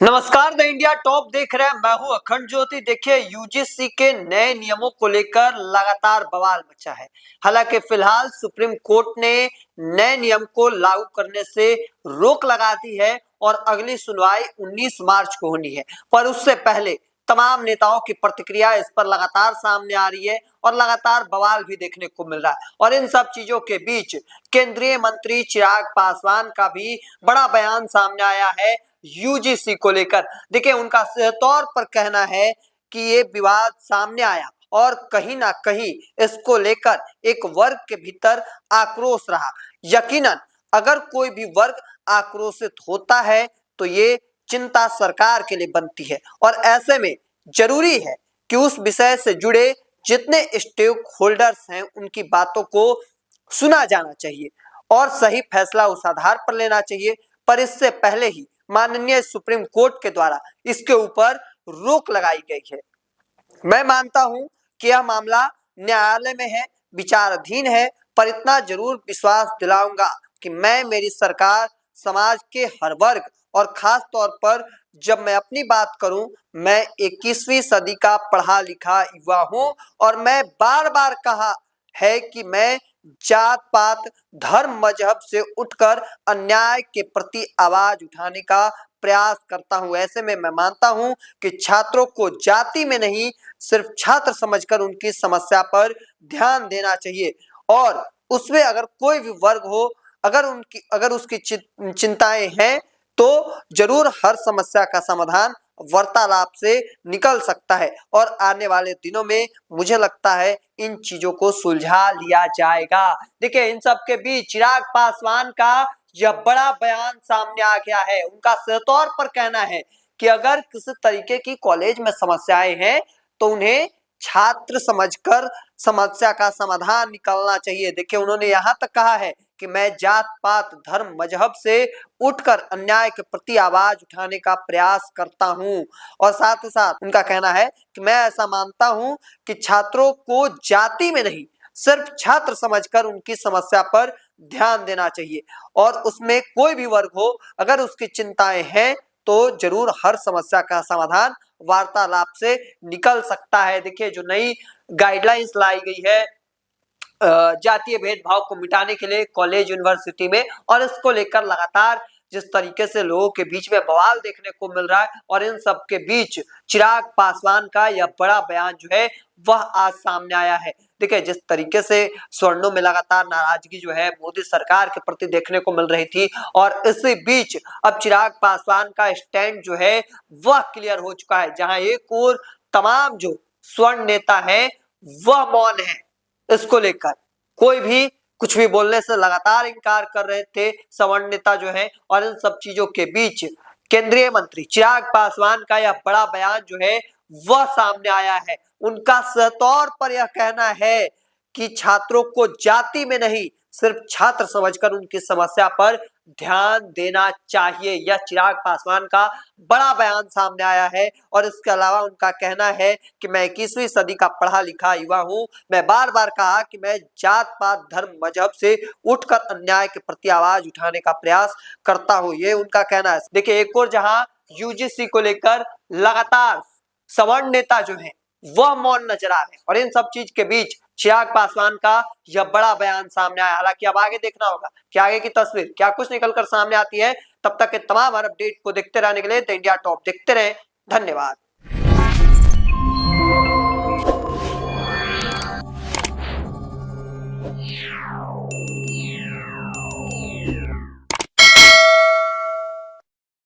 नमस्कार, the India top देख रहे हैं। मैं हूं अखंड ज्योति। देखिए, यूजीसी के नए नियमों को लेकर लगातार बवाल मचा है। हालांकि फिलहाल सुप्रीम कोर्ट ने नए नियम को लागू करने से रोक लगा दी है और अगली सुनवाई 19 मार्च को होनी है। पर उससे पहले तमाम नेताओं की प्रतिक्रिया इस पर लगातार सामने आ रही है और लगातार बवाल भी देखने को मिल रहा है। और इन सब चीजों के बीच केंद्रीय मंत्री चिराग पासवान का भी बड़ा बयान सामने आया है यूजीसी को लेकर। देखिए, उनका तौर पर कहना है कि ये विवाद सामने आया और कहीं ना कहीं इसको लेकर एक वर्ग के भीतर आक्रोश रहा। यकीनन अगर कोई भी वर्ग आक्रोशित होता है तो ये चिंता सरकार के लिए बनती है और ऐसे में जरूरी है कि उस विषय से जुड़े जितने स्टेक होल्डर्स हैं उनकी बातों को सुना जाना चाहिए और सही फैसला उस आधार पर लेना चाहिए। पर इससे पहले ही माननीय सुप्रीम कोर्ट के द्वारा इसके ऊपर रोक लगाई गई है। मैं मानता हूं कि यह मामला न्यायालय में है, विचाराधीन है, पर इतना जरूर विश्वास दिलाऊंगा कि मैं, मेरी सरकार समाज के हर वर्ग और खास तौर पर जब मैं अपनी बात करूं, मैं 21वीं सदी का पढ़ा लिखा युवा हूं और मैं बार बार कहा है कि मैं जात पात धर्म मजहब से उठकर अन्याय के प्रति आवाज उठाने का प्रयास करता हूं। ऐसे में मैं मानता हूं कि छात्रों को जाति में नहीं, सिर्फ छात्र समझकर उनकी समस्या पर ध्यान देना चाहिए और उसमें अगर कोई भी वर्ग हो, अगर उसकी चिंताएं हैं तो जरूर हर समस्या का समाधान वार्तालाप से निकल सकता है और आने वाले दिनों में मुझे लगता है इन चीजों को सुलझा लिया जाएगा। देखिए, इन सब के बीच चिराग पासवान का यह बड़ा बयान सामने आ गया है। उनका तौर पर कहना है कि अगर किसी तरीके की कॉलेज में समस्याएं हैं तो उन्हें छात्र समझकर समस्या का समाधान निकालना चाहिए। देखिए, उन्होंने यहाँ तक कहा है कि मैं जात पात धर्म मजहब से उठकर अन्याय के प्रति आवाज उठाने का प्रयास करता हूं और साथ ही साथ उनका कहना है कि मैं ऐसा मानता हूं कि छात्रों को जाति में नहीं, सिर्फ छात्र समझकर उनकी समस्या पर ध्यान देना चाहिए और उसमें कोई भी वर्ग हो, अगर उसकी चिंताएं हैं तो जरूर हर समस्या का समाधान वार्तालाप से निकल सकता है। देखिए, जो नई गाइडलाइंस लाई गई है जातीय भेदभाव को मिटाने के लिए कॉलेज यूनिवर्सिटी में, और इसको लेकर लगातार जिस तरीके से लोगों के बीच में बवाल देखने को मिल रहा है और इन सब के बीच चिराग पासवान का यह बड़ा बयान जो है वह आज सामने आया है। देखिए, जिस तरीके से सवर्णों में लगातार नाराजगी जो है मोदी सरकार के प्रति देखने को मिल रही थी और इसी बीच अब चिराग पासवान का स्टैंड जो है वह क्लियर हो चुका है। जहां एक और तमाम जो स्वर्ण नेता है वह मौन है, इसको लेकर कोई भी कुछ भी बोलने से लगातार इनकार कर रहे थे सवर्ण नेता जो है। और इन सब चीजों के बीच केंद्रीय मंत्री चिराग पासवान का यह बड़ा बयान जो है वह सामने आया है। उनका तौर पर यह कहना है कि छात्रों को जाति में नहीं, सिर्फ छात्र समझकर उनकी समस्या पर ध्यान देना चाहिए। यह चिराग पासवान का बड़ा बयान सामने आया है और इसके अलावा उनका कहना है कि मैं 21वीं सदी का पढ़ा लिखा युवा हूं। मैं बार बार कहा कि मैं जात पात धर्म मजहब से उठकर अन्याय के प्रति आवाज उठाने का प्रयास करता हूं, ये उनका कहना है। देखिए, एक और जहां यूजीसी को लेकर लगातार सवर्ण नेता जो है वह मौन नजर आ रहे हैं और इन सब चीज के बीच चिराग पासवान का यह बड़ा बयान सामने आया। हालांकि अब आगे देखना होगा कि आगे की तस्वीर क्या कुछ निकलकर सामने आती है। तब तक के तमाम हर अपडेट को देखते रहने के लिए द इंडिया टॉप देखते रहें। धन्यवाद।